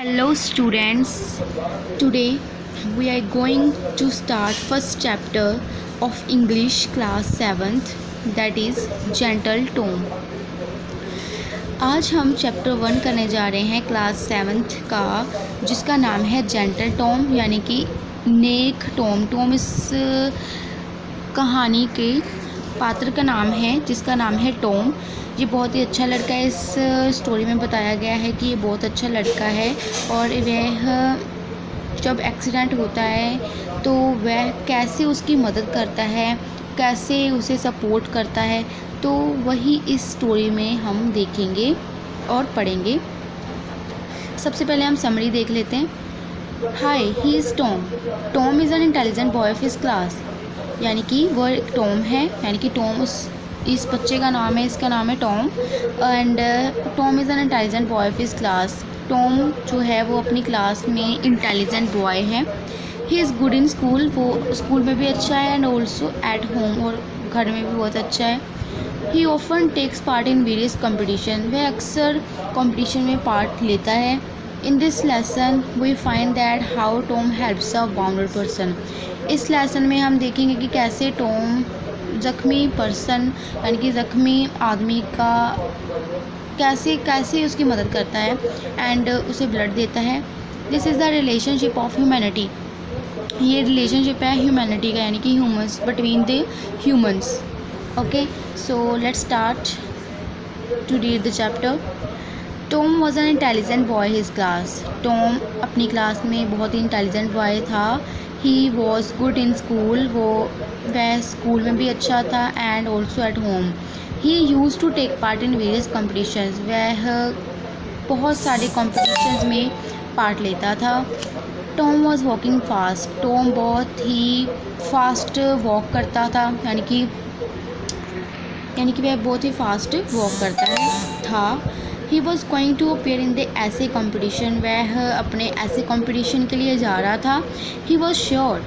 Hello students, today we are going to start first chapter of English class 7th, that is Gentle Tone. आज हम chapter 1 करने जा रहे हैं class 7th का, जिसका नाम है जेंटल टॉम यानी कि नेक टॉम। टॉम इस कहानी के पात्र का नाम है जिसका नाम है टॉम। ये बहुत ही अच्छा लड़का है। इस स्टोरी में बताया गया है कि ये बहुत अच्छा लड़का है और वह जब एक्सीडेंट होता है तो वह कैसे उसकी मदद करता है, कैसे उसे सपोर्ट करता है, तो वही इस स्टोरी में हम देखेंगे और पढ़ेंगे। सबसे पहले हम समरी देख लेते हैं। Hi, he is Tom. Tom is an intelligent boy of his class. यानी कि वह एक टॉम है, यानी कि टॉम इस बच्चे का नाम है, इसका नाम है Tom. And Tom is an intelligent boy of his class. Tom जो है वो अपनी क्लास में इंटेलिजेंट बॉय है। He is good in school, वो स्कूल में भी अच्छा है एंड ऑल्सो एट होम, और घर में भी बहुत अच्छा है। He often takes part in various competition, वह अक्सर कंपटीशन में पार्ट लेता है। In this lesson we find that how Tom helps a wounded person. इस लेसन में हम देखेंगे कि कैसे टॉम ज़ख्मी पर्सन यानी कि ज़ख्मी आदमी का कैसे उसकी मदद करता है एंड उसे ब्लड देता है। This is the relationship of humanity. ये रिलेशनशिप है ह्यूमैनिटी का, यानी कि humans, between the humans. Okay, so let's start to read the chapter. Tom was an intelligent boy his class. Tom अपनी क्लास में बहुत ही इंटेलिजेंट बॉय था। He was good in school, वह स्कूल में भी अच्छा था and also at home. He use to take part in various competitions, वह बहुत सारे कॉम्पिटिशन्स में पार्ट लेता था। Tom was walking fast. Tom बहुत ही फास्ट वॉक करता था, यानी कि वह बहुत ही फास्ट वॉक करता था। He was going to appear in the essay competition, वह अपने ऐसे कॉम्पिटिशन के लिए जा रहा था। He was sure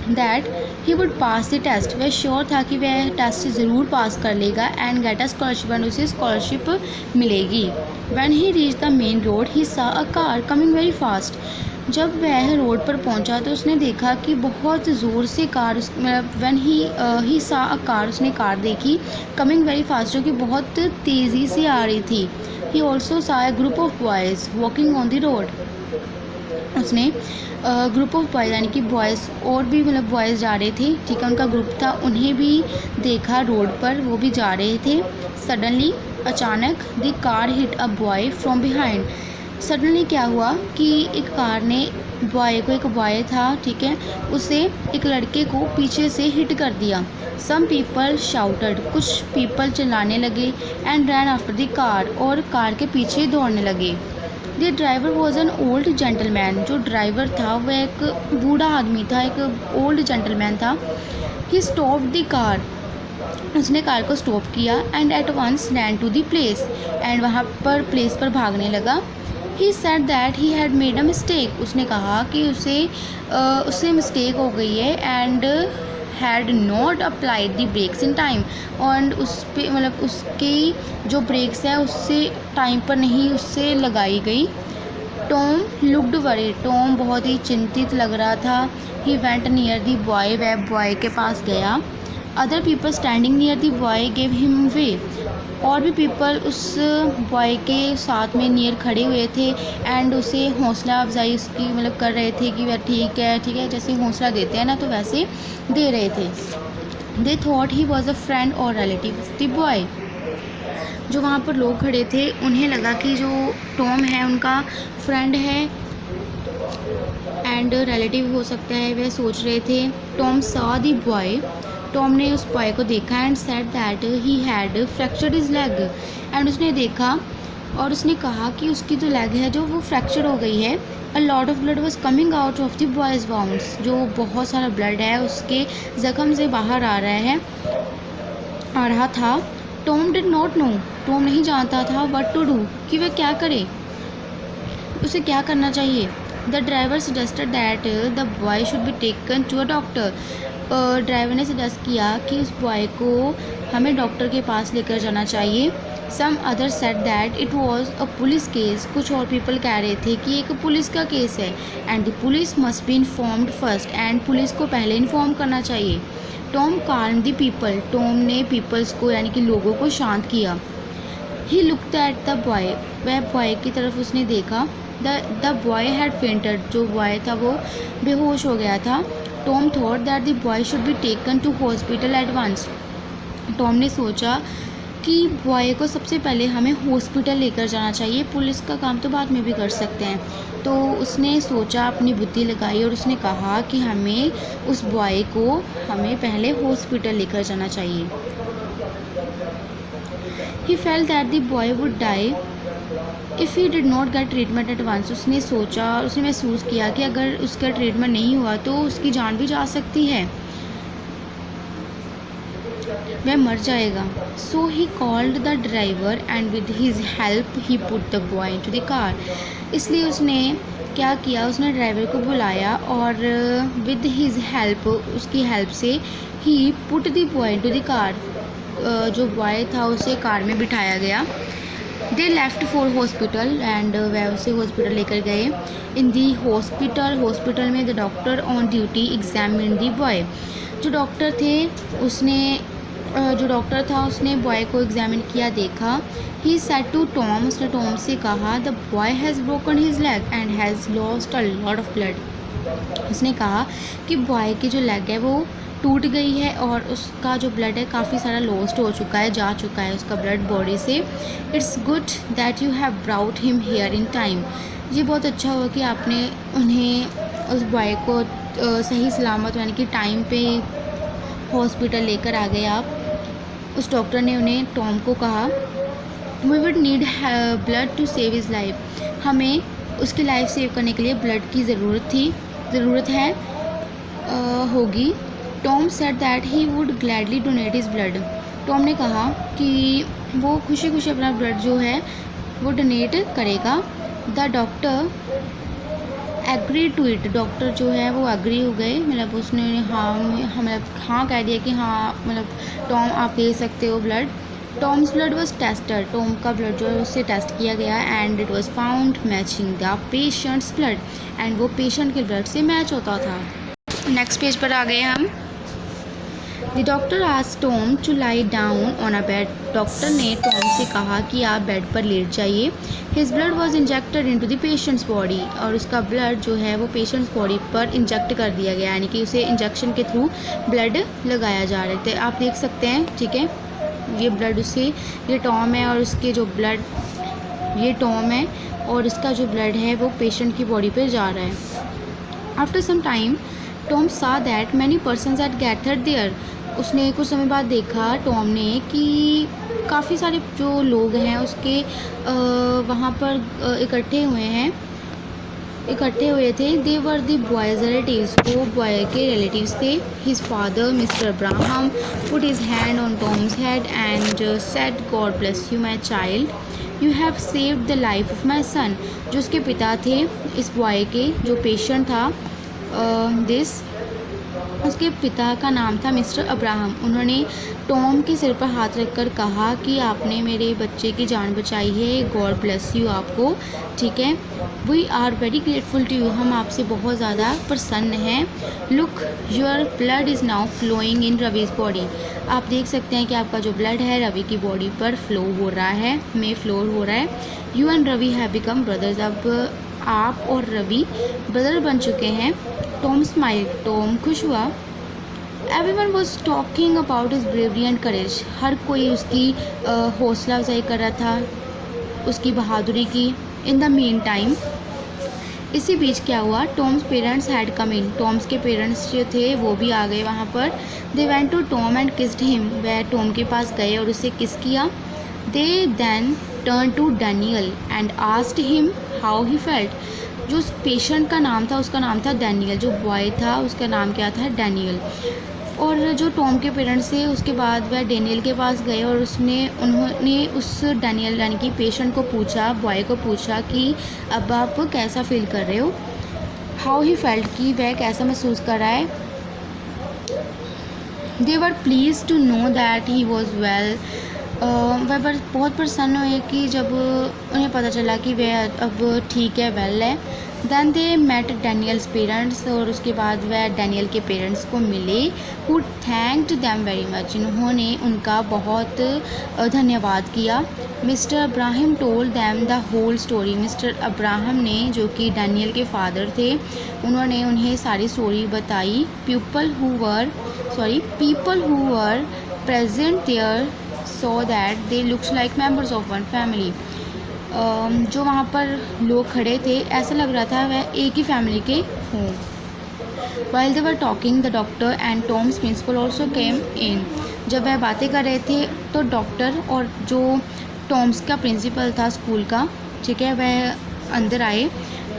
that he would pass the test, वह श्योर था कि वह टेस्ट ज़रूर पास कर लेगा and get a scholarship, and उसे स्कॉलरशिप मिलेगी। When he reach the main road he saw a car coming very fast. जब वह रोड पर पहुंचा तो उसने देखा कि बहुत ज़ोर से car, when he saw a car, उसने कार देखी कमिंग वेरी फास्ट, जो कि बहुत तेज़ी से आ रही थी। ही ऑल्सो सा a group of boys walking on the road. उसने ग्रुप ऑफ बॉयज़ यानी कि बॉयज़ और भी बॉयज़ जा रहे थे, ठीक है, उनका ग्रुप था, उन्हें भी देखा रोड पर, वो भी जा रहे थे। सडनली, अचानक, the car hit a boy from behind. Suddenly क्या हुआ कि एक कार ने एक बॉय था, ठीक है, उसे एक लड़के को पीछे से हिट कर दिया। सम पीपल शाउटेड, कुछ पीपल चिल्लाने लगे and ran after the car, और कार के पीछे दौड़ने लगे। The driver was an old gentleman, जो ड्राइवर था वह एक बूढ़ा आदमी था, एक ओल्ड जेंटलमैन था। ही स्टॉप्ड द कार, उसने कार को स्टॉप किया and at once ran to the place, and वहाँ पर प्लेस पर भागने लगा। He said that he had made a mistake, उसने कहा कि उससे मिस्टेक हो गई है and had not applied the brakes in time, और उस पे उसकी जो ब्रेक्स है उससे टाइम पर नहीं उससे लगाई गई। टॉम लुक्ड वरीड, टॉम बहुत ही चिंतित लग रहा था। He went near the boy, वह बॉय के पास गया। Other people standing near the boy gave him way, और भी पीपल उस बॉय के साथ में नियर खड़े हुए थे एंड उसे हौसला अफजाई उसकी कर रहे थे कि वह ठीक है, जैसे हौसला देते हैं ना, तो वैसे दे रहे थे। They thought he was a friend और रिलेटिव ऑफ द बॉय। जो वहाँ पर लोग खड़े थे उन्हें लगा कि जो टॉम है उनका फ्रेंड है एंड रिलेटिव हो सकता है, वह सोच रहे थे। Tom saw the boy, Tom ने उस बॉय को देखा and said that he had fractured his leg, and उसने देखा और उसने कहा कि उसकी जो लेग है जो वो फ्रैक्चर हो गई है। A lot of blood was coming out of the boys wounds, जो बहुत सारा ब्लड है उसके ज़ख्म से बाहर आ रहा था। Tom did not know, Tom नहीं जानता था व्हाट टू डू, कि वह क्या करे, उसे क्या करना चाहिए। The driver suggested that the boy should be taken to a doctor, driver ने सजेस्ट किया कि उस बॉय को हमें डॉक्टर के पास लेकर जाना चाहिए। Some other said that it was a police case, कुछ और पीपल कह रहे थे कि एक पुलिस का केस है, and the police must be informed first, and police को पहले इन्फॉर्म करना चाहिए। Tom calmed the people, Tom ने पीपल्स को यानी कि लोगों को शांत किया। He looked at the boy, वह बॉय की तरफ उसने देखा। द बॉय हैड फेंटेड, जो बॉय था वो बेहोश हो गया था। Tom thought that the boy should be taken to hospital at once, Tom ने सोचा कि बॉय को सबसे पहले हमें हॉस्पिटल लेकर जाना चाहिए, पुलिस का काम तो बाद में भी कर सकते हैं। तो उसने सोचा, अपनी बुद्धि लगाई और उसने कहा कि हमें उस बॉय को हमें पहले हॉस्पिटल लेकर जाना चाहिए। He felt that the boy would die if he did not get treatment at once, उसने सोचा, उसने महसूस किया कि अगर उसका ट्रीटमेंट नहीं हुआ तो उसकी जान भी जा सकती है, वह मर जाएगा। So he called the driver and with his help he put the boy into the car, इसलिए उसने क्या किया, उसने ड्राइवर को बुलाया और विद हिज हेल्प, उसकी हेल्प से he put the boy into the car, जो बॉय था उसे कार में बिठाया गया। They left for hospital and वह उसे हॉस्पिटल लेकर गए। इन दी हॉस्पिटल में the doctor on duty examine the boy, जो डॉक्टर था उसने बॉय को एग्जामिन किया, देखा। ही सेड टू टॉम, उसने टॉम से कहा, the boy has broken his leg and has lost a lot of blood, उसने कहा कि बॉय की जो लेग है वो टूट गई है और उसका जो ब्लड है काफ़ी सारा लॉस्ट हो चुका है, जा चुका है उसका ब्लड बॉडी से। It's good that you have brought him here in time, ये बहुत अच्छा हुआ कि आपने उन्हें, उस बॉय को सही सलामत यानी कि टाइम पे हॉस्पिटल लेकर आ गए आप। उस डॉक्टर ने उन्हें, टॉम को कहा, we would need blood to save his life, हमें उसकी लाइफ सेव करने के लिए ब्लड की ज़रूरत है होगी। Tom said that he would gladly donate his blood, Tom ने कहा कि वो खुशी खुशी अपना ब्लड जो है वो डोनेट करेगा। The doctor agree to it, doctor जो है वो एग्री हो गए, मतलब उसने हाँ कह दिया कि हाँ, मतलब टॉम आप ले सकते हो blood. Tom's blood was tested, Tom का ब्लड जो है उससे टेस्ट किया गया and it was found matching the patient's blood, and वो पेशेंट के ब्लड से मैच होता था। नेक्स्ट पेज पर आ गए हम। The doctor asked Tom to lie down on a bed, doctor ने टॉम से कहा कि आप बेड पर लेट जाइए। His blood was injected into the patient's body, और उसका ब्लड जो है वो पेशेंट्स बॉडी पर इंजेक्ट कर दिया गया, यानी कि उसे इंजेक्शन के थ्रू ब्लड लगाया जा रहा है। आप देख सकते हैं, ठीक है, ये ब्लड उससे, ये टॉम है और उसके जो ब्लड, ये टॉम है और इसका जो ब्लड है वो पेशेंट की बॉडी पर जा रहा है। After some time Tom saw that many persons had gathered there, उसने कुछ समय बाद देखा टॉम ने कि काफ़ी सारे जो लोग हैं उसके वहाँ पर इकट्ठे हुए थे। They were the boy's relatives, वो बॉय के रिलेटिव्स थे। His father mister Abraham put his hand on Tom's head and said, God bless you my child, you have saved the life of my son, जो उसके पिता थे इस boy के, जो पेशेंट था, उसके पिता का नाम था मिस्टर अब्राहम। उन्होंने टॉम के सिर पर हाथ रखकर कहा कि आपने मेरे बच्चे की जान बचाई है, गॉड ब्लेस यू आपको, ठीक है। We are very grateful to you, हम आपसे बहुत ज़्यादा प्रसन्न हैं। Look your blood is now flowing in Ravi's body, आप देख सकते हैं कि आपका जो ब्लड है रवि की बॉडी पर फ्लो हो रहा है। You and Ravi have become brothers, अब आप और रवि ब्रदर बन चुके हैं। टॉम स्माइल, टॉम खुश हुआ। Everyone was talking about his bravery and courage, हर कोई उसकी हौसला अफजाई कर रहा था, उसकी बहादुरी की। इन द मीन टाइम, इसी बीच क्या हुआ, Tom's parents had come in, Tom's के पेरेंट्स जो थे वो भी आ गए वहाँ पर। They went to Tom and kissed him, वह टॉम के पास गए और उसे किस किया। They then turn to Daniel and asked him how he felt, जो उस पेशेंट का नाम था उसका नाम था डैनियल, जो बॉय था उसका नाम क्या था, डैनियल। और जो टॉम के पेरेंट्स थे उसके बाद वह डैनियल के पास गए और उन्होंने उस डैनियल यानी कि पेशेंट को पूछा, बॉय को पूछा कि अब आप कैसा फील कर रहे हो, हाउ ही फेल्ट, कि वह कैसा महसूस कर रहा है। They were please to know that he was well, वह बहुत प्रसन्न हुए कि जब उन्हें पता चला कि वह अब ठीक है, वेल है। Then they met Daniel's parents, और उसके बाद वह डैनियल के पेरेंट्स को मिले, who thanked them very much, इन्होंने उनका बहुत धन्यवाद किया। Mister Abraham told them the whole story, mister Abraham ने, जो कि डैनियल के फादर थे, उन्होंने उन्हें सारी स्टोरी बताई। People who were present there so that they looks like members of one family, जो वहाँ पर लोग खड़े थे ऐसा लग रहा था वह एक ही फैमिली के हों। While they were talking, the doctor and Tom's principal also came in. जब वह बातें कर रहे थे तो डॉक्टर और जो टॉम्स का प्रिंसिपल था स्कूल का, ठीक है, वह अंदर आए।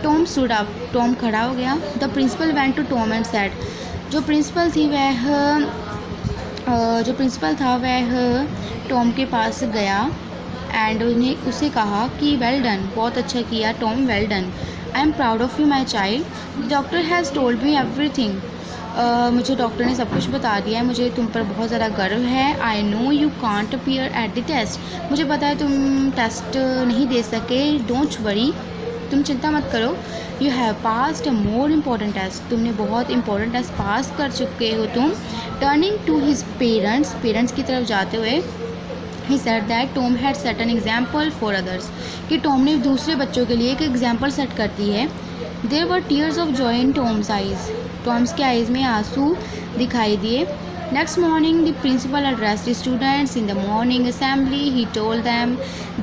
टॉम stood up, टॉम खड़ा हो गया। The principal went to Tom and said, जो प्रिंसिपल था वह टॉम के पास गया एंड उन्हें उसे कहा कि वेल डन, बहुत अच्छा किया Tom, well done. I am proud of you my child, doctor has told me everything, मुझे डॉक्टर ने सब कुछ बता दिया है, मुझे तुम पर बहुत ज़्यादा गर्व है। I know you can't appear at the test, मुझे पता है तुम टेस्ट नहीं दे सके। डोंट वरी, तुम चिंता मत करो। You have passed a more important test, तुमने बहुत इंपॉर्टेंट टेस्ट पास कर चुके हो तुम। टर्निंग टू हिज पेरेंट्स की तरफ जाते हुए he said that Tom had set an example for others, कि टॉम ने दूसरे बच्चों के लिए एक एग्जाम्पल सेट कर दी है। There were tears of joy in Tom's eyes, Tom's के आइज़ में आंसू दिखाई दिए। Next morning the principal addressed the students in the morning assembly. He told them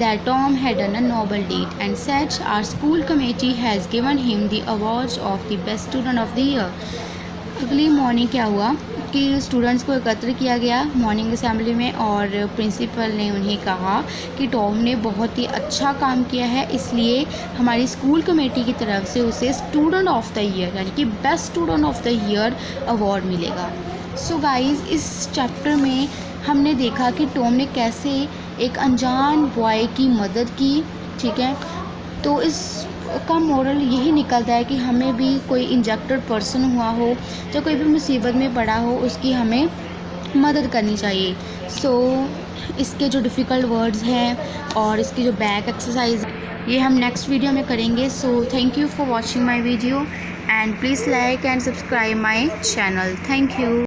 that Tom had done a noble deed and said our school committee has given him the award of the best student of the year. अगली morning क्या हुआ कि students को एकत्र किया गया morning assembly में, और प्रिंसिपल ने उन्हें कहा कि टॉम ने बहुत ही अच्छा काम किया है, इसलिए हमारी स्कूल कमेटी की तरफ से उसे स्टूडेंट ऑफ द ईयर यानी कि best student of the year award मिलेगा। सो गाइज़, इस चैप्टर में हमने देखा कि टॉम ने कैसे एक अनजान बॉय की मदद की, ठीक है। तो इस का मोरल यही निकलता है कि हमें भी कोई इंजेक्टेड पर्सन हुआ हो या कोई भी मुसीबत में पड़ा हो, उसकी हमें मदद करनी चाहिए। सो इसके जो डिफ़िकल्ट वर्ड्स हैं और इसकी जो बैक एक्सरसाइज, ये हम नेक्स्ट वीडियो में करेंगे। So thank you for watching my video and please like and subscribe my channel. Thank you.